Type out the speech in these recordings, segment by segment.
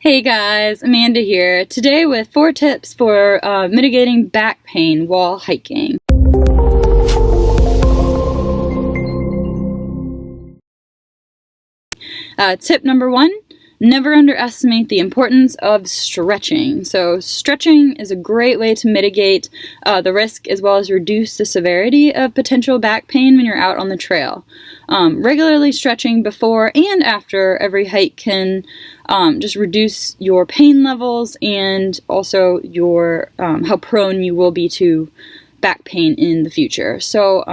Hey guys, Amanda here, today with 4 tips for mitigating back pain while hiking. Tip number 1, never underestimate the importance of stretching. So stretching is a great way to mitigate the risk as well as reduce the severity of potential back pain when you're out on the trail. Regularly stretching before and after every hike can just reduce your pain levels and also your how prone you will be to back pain in the future. So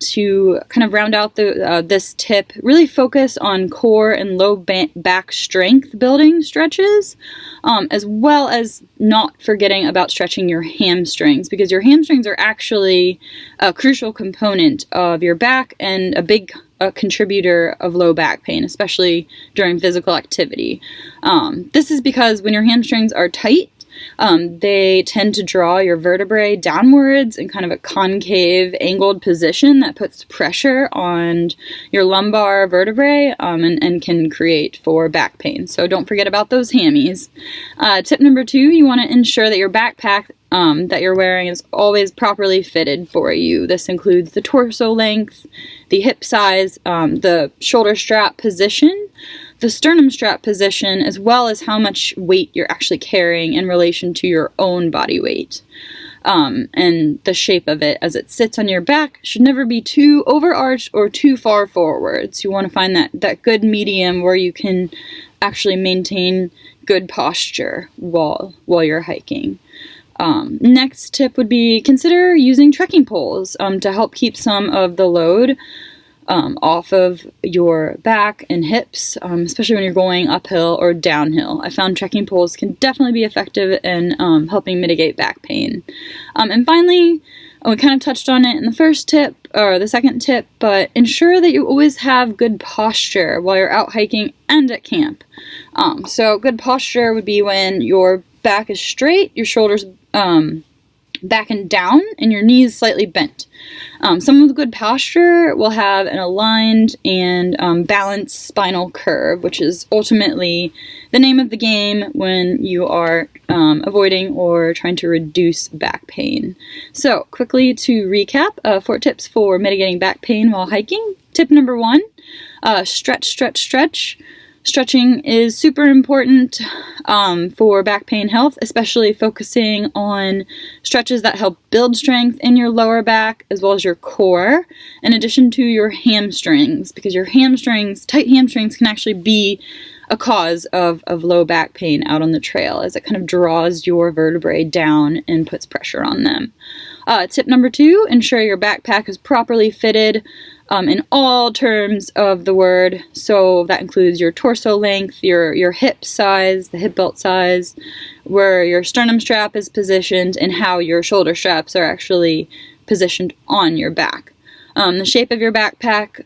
to kind of round out this tip, really focus on core and low back strength building stretches, as well as not forgetting about stretching your hamstrings, because your hamstrings are actually a crucial component of your back and a big contributor of low back pain, especially during physical activity. This is because when your hamstrings are tight, they tend to draw your vertebrae downwards in kind of a concave, angled position that puts pressure on your lumbar vertebrae and can create for back pain. So don't forget about those hammies. Tip number 2, you want to ensure that your backpack that you're wearing is always properly fitted for you. This includes the torso length, the hip size, the shoulder strap position, the sternum strap position, as well as how much weight you're actually carrying in relation to your own body weight. And the shape of it as it sits on your back should never be too overarched or too far forwards. You want to find that good medium where you can actually maintain good posture while you're hiking. Next tip would be consider using trekking poles to help keep some of the load off of your back and hips, especially when you're going uphill or downhill. I found trekking poles can definitely be effective in helping mitigate back pain. And finally, we kind of touched on it in the first tip or the second tip, but ensure that you always have good posture while you're out hiking and at camp. So good posture would be when your back is straight, your shoulders back and down, and your knees slightly bent. Someone with good posture will have an aligned and balanced spinal curve, which is ultimately the name of the game when you are avoiding or trying to reduce back pain. So quickly to recap, 4 tips for mitigating back pain while hiking. Tip number 1, stretch. Stretching is super important for back pain health, especially focusing on stretches that help build strength in your lower back as well as your core, in addition to your hamstrings, because your tight hamstrings can actually be a cause of low back pain out on the trail, as it kind of draws your vertebrae down and puts pressure on them. Tip number 2, ensure your backpack is properly fitted in all terms of the word. So that includes your torso length, your hip size, the hip belt size, where your sternum strap is positioned, and how your shoulder straps are actually positioned on your back. The shape of your backpack,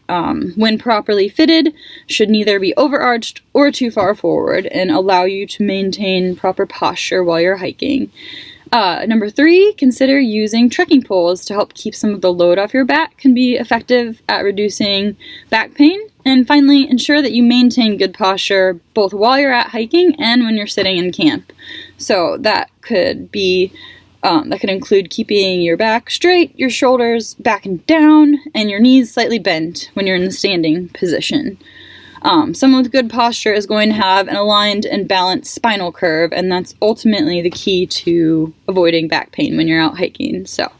when properly fitted, should neither be overarched or too far forward and allow you to maintain proper posture while you're hiking. Number 3, consider using trekking poles to help keep some of the load off your back. Can be effective at reducing back pain. And finally, ensure that you maintain good posture both while you're out hiking and when you're sitting in camp. So that could include keeping your back straight, your shoulders back and down, and your knees slightly bent when you're in the standing position. Someone with good posture is going to have an aligned and balanced spinal curve, and that's ultimately the key to avoiding back pain when you're out hiking. So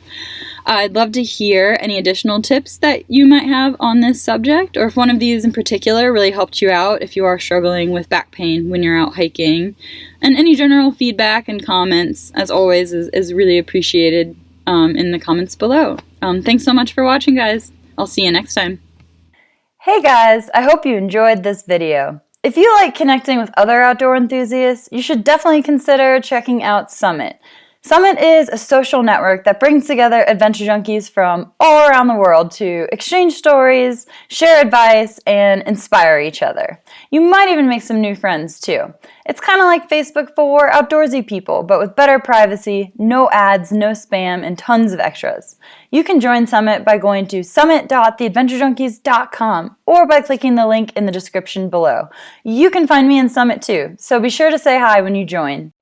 I'd love to hear any additional tips that you might have on this subject, or if one of these in particular really helped you out if you are struggling with back pain when you're out hiking. And any general feedback and comments, as always, is really appreciated in the comments below. Thanks so much for watching, guys. I'll see you next time. Hey guys, I hope you enjoyed this video. If you like connecting with other outdoor enthusiasts, you should definitely consider checking out Summit. Summit is a social network that brings together adventure junkies from all around the world to exchange stories, share advice, and inspire each other. You might even make some new friends too. It's kind of like Facebook for outdoorsy people, but with better privacy, no ads, no spam, and tons of extras. You can join Summit by going to summit.theadventurejunkies.com or by clicking the link in the description below. You can find me in Summit too, so be sure to say hi when you join.